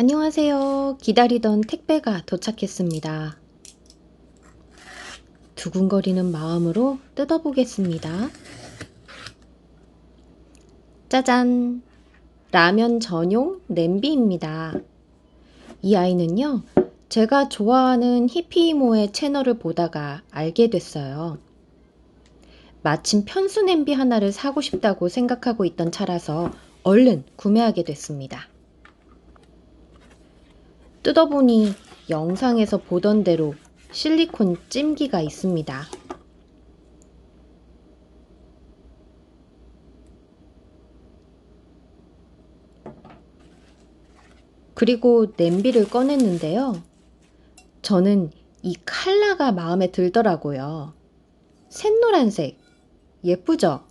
안녕하세요. 기다리던 택배가 도착했습니다. 두근거리는 마음으로 뜯어보겠습니다. 짜잔! 라면 전용 냄비입니다. 이 아이는요, 제가 좋아하는 히피이모의 채널을 보다가 알게 됐어요. 마침 편수 냄비 하나를 사고 싶다고 생각하고 있던 차라서 얼른 구매하게 됐습니다. 뜯어보니 영상에서 보던 대로 실리콘 찜기가 있습니다. 그리고 냄비를 꺼냈는데요. 저는 이 컬러가 마음에 들더라고요. 샛노란색. 예쁘죠?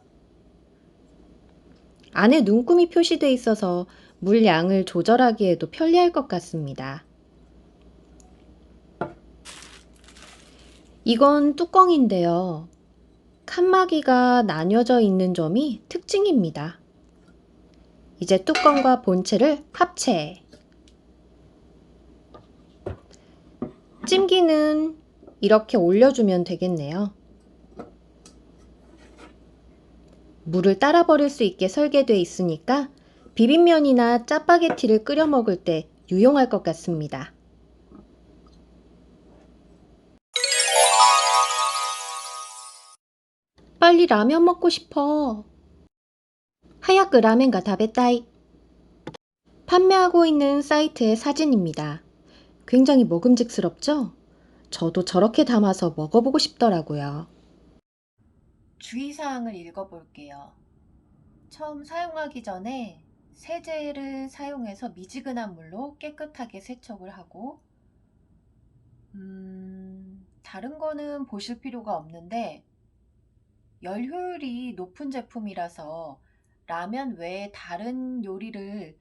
안에 눈금이 표시되어 있어서 물량을 조절하기에도 편리할 것 같습니다. 이건 뚜껑인데요. 칸막이가 나뉘어져 있는 점이 특징입니다. 이제 뚜껑과 본체를 합체. 찜기는 이렇게 올려주면 되겠네요. 물을 따라 버릴 수 있게 설계되어 있으니까 비빔면이나 짜파게티를 끓여 먹을 때 유용할 것 같습니다. 빨리 라면 먹고 싶어. 하야크 라멘가 다베타이. 판매하고 있는 사이트의 사진입니다. 굉장히 먹음직스럽죠? 저도 저렇게 담아서 먹어보고 싶더라고요. 주의사항을 읽어볼게요. 처음 사용하기 전에 세제를 사용해서 미지근한 물로 깨끗하게 세척을 하고 다른 거는 보실 필요가 없는데 열 효율이 높은 제품이라서 라면 외에 다른 요리를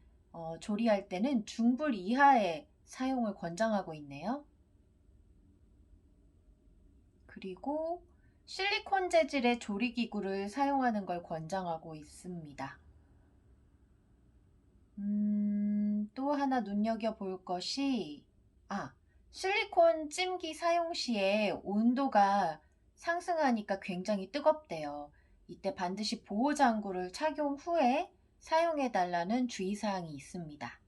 조리할 때는 중불 이하의 사용을 권장하고 있네요. 그리고 실리콘 재질의 조리기구를 사용하는 걸 권장하고 있습니다. 또 하나 눈여겨볼 것이 실리콘 찜기 사용 시에 온도가 상승하니까 굉장히 뜨겁대요. 이때 반드시 보호장구를 착용 후에 사용해달라는 주의사항이 있습니다.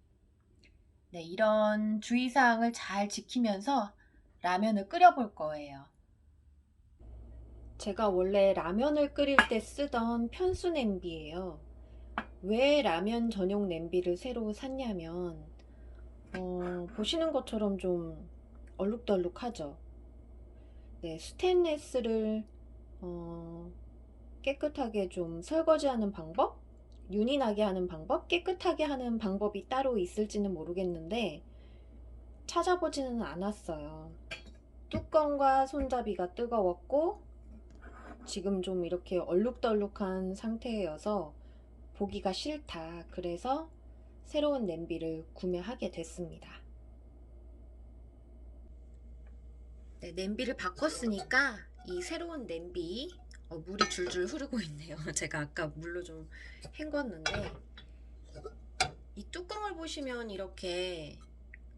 네, 이런 주의사항을 잘 지키면서 라면을 끓여볼 거예요. 제가 원래 라면을 끓일 때 쓰던 편수 냄비예요. 왜 라면 전용 냄비를 새로 샀냐면 보시는 것처럼 좀 얼룩덜룩하죠. 네, 스테인레스를 깨끗하게 좀 설거지하는 방법, 윤이 나게 하는 방법, 깨끗하게 하는 방법이 따로 있을지는 모르겠는데 찾아보지는 않았어요. 뚜껑과 손잡이가 뜨거웠고 지금 좀 이렇게 얼룩덜룩한 상태여서 보기가 싫다. 그래서 새로운 냄비를 구매하게 됐습니다. 네, 냄비를 바꿨으니까 이 새로운 냄비 물이 줄줄 흐르고 있네요. 제가 아까 물로 좀 헹궜는데 이 뚜껑을 보시면 이렇게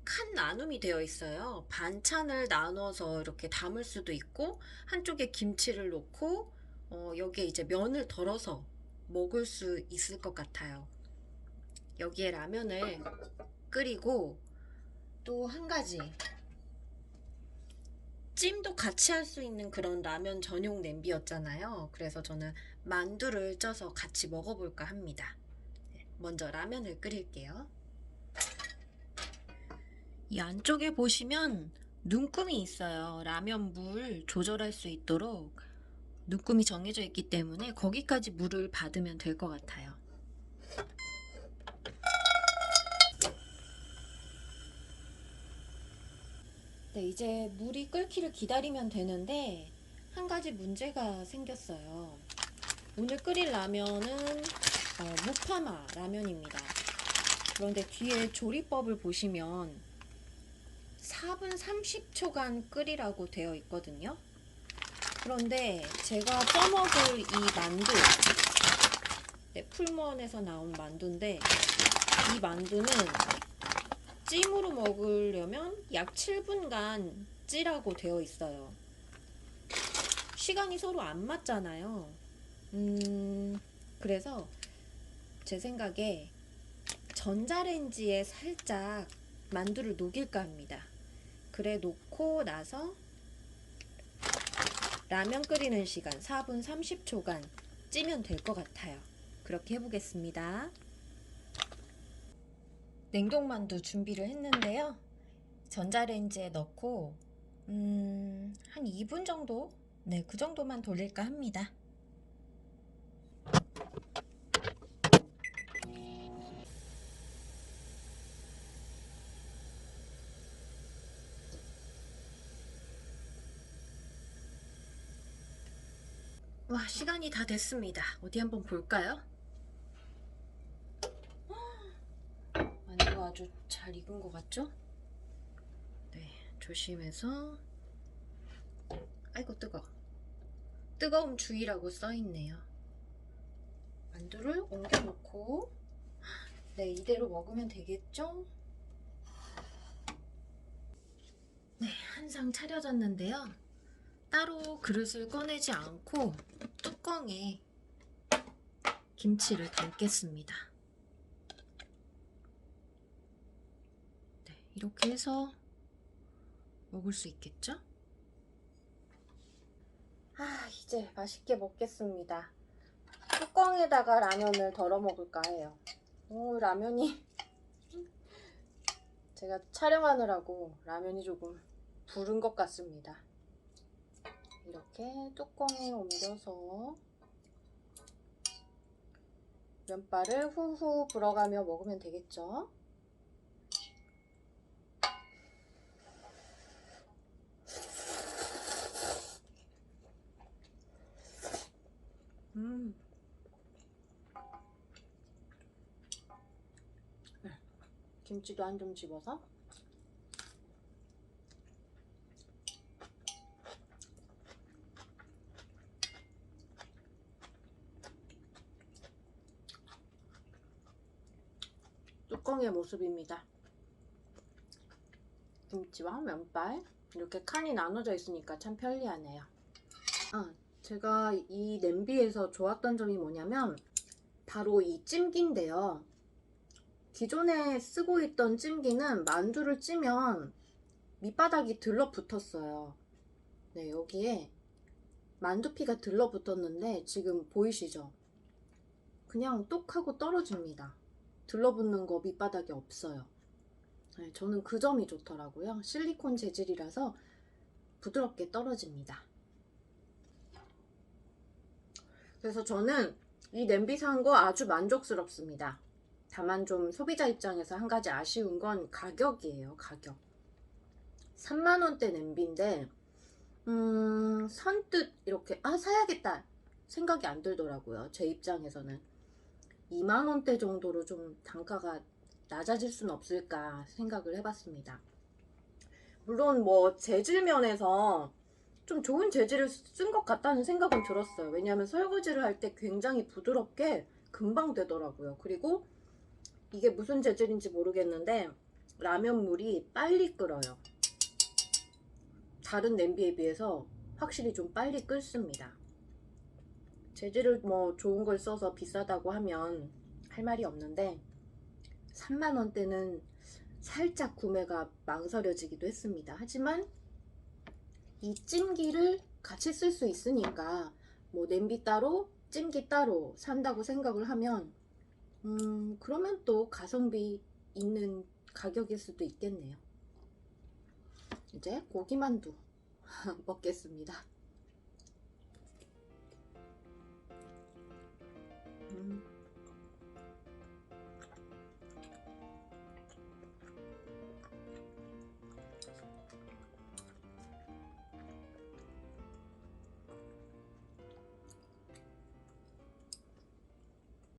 칸 나눔이 되어 있어요. 반찬을 나눠서 이렇게 담을 수도 있고 한쪽에 김치를 놓고 여기에 이제 면을 덜어서 먹을 수 있을 것 같아요. 여기에 라면을 끓이고 또 한 가지 찜도 같이 할 수 있는 그런 라면 전용 냄비였잖아요. 그래서 저는 만두를 쪄서 같이 먹어볼까 합니다. 먼저 라면을 끓일게요. 이 안쪽에 보시면 눈금이 있어요. 라면 물 조절할 수 있도록 눈금이 정해져 있기 때문에 거기까지 물을 받으면 될 것 같아요. 네, 이제 물이 끓기를 기다리면 되는데 한 가지 문제가 생겼어요. 오늘 끓일 라면은 무파마 라면입니다. 그런데 뒤에 조리법을 보시면 4분 30초간 끓이라고 되어 있거든요. 그런데 제가 쪄먹을 이 만두, 네, 풀무원에서 나온 만두인데 이 만두는 찜으로 먹으려면 약 7분간 찌라고 되어 있어요. 시간이 서로 안 맞잖아요. 그래서 제 생각에 전자레인지에 살짝 만두를 녹일까 합니다. 그래 놓고 나서 라면 끓이는 시간 4분 30초간 찌면 될 것 같아요. 그렇게 해보겠습니다. 냉동만두 준비를 했는데요. 전자레인지에 넣고 한 2분 정도? 네, 그 정도만 돌릴까 합니다. 와, 시간이 다 됐습니다. 어디 한번 볼까요? 만두가 아주 잘 익은 것 같죠? 네, 조심해서. 아이고 뜨거. 뜨거움 주의라고 써있네요. 만두를 옮겨놓고 네, 이대로 먹으면 되겠죠? 네, 한 상 차려졌는데요. 따로 그릇을 꺼내지 않고 뚜껑에 김치를 담겠습니다. 네, 이렇게 해서 먹을 수 있겠죠? 아, 이제 맛있게 먹겠습니다. 뚜껑에다가 라면을 덜어 먹을까 해요. 오, 라면이 제가 촬영하느라고 라면이 조금 부른 것 같습니다. 이렇게 뚜껑에 옮겨서 면발을 후후 불어가며 먹으면 되겠죠? 김치도 한 점 집어서 뚜껑의 모습입니다. 김치와 면발 이렇게 칸이 나눠져 있으니까 참 편리하네요. 아, 제가 이 냄비에서 좋았던 점이 뭐냐면 바로 이 찜기인데요. 기존에 쓰고 있던 찜기는 만두를 찌면 밑바닥이 들러붙었어요. 네, 여기에 만두피가 들러붙었는데 지금 보이시죠? 그냥 똑 하고 떨어집니다. 들러붙는 거 밑바닥에 없어요. 네, 저는 그 점이 좋더라고요. 실리콘 재질이라서 부드럽게 떨어집니다. 그래서 저는 이 냄비 산 거 아주 만족스럽습니다. 다만 좀 소비자 입장에서 한 가지 아쉬운 건 가격이에요. 가격 3만원대 냄비인데 선뜻 이렇게 사야겠다 생각이 안 들더라고요. 제 입장에서는 2만원대 정도로 좀 단가가 낮아질 수는 없을까 생각을 해봤습니다. 물론 뭐 재질 면에서 좀 좋은 재질을 쓴 것 같다는 생각은 들었어요. 왜냐하면 설거지를 할 때 굉장히 부드럽게 금방 되더라고요. 그리고 이게 무슨 재질인지 모르겠는데 라면물이 빨리 끓어요. 다른 냄비에 비해서 확실히 좀 빨리 끓습니다. 재질을 뭐 좋은 걸 써서 비싸다고 하면 할 말이 없는데 3만원대는 살짝 구매가 망설여지기도 했습니다. 하지만 이 찜기를 같이 쓸 수 있으니까 뭐 냄비 따로 찜기 따로 산다고 생각을 하면 그러면 또 가성비 있는 가격일 수도 있겠네요. 이제 고기만두 먹겠습니다.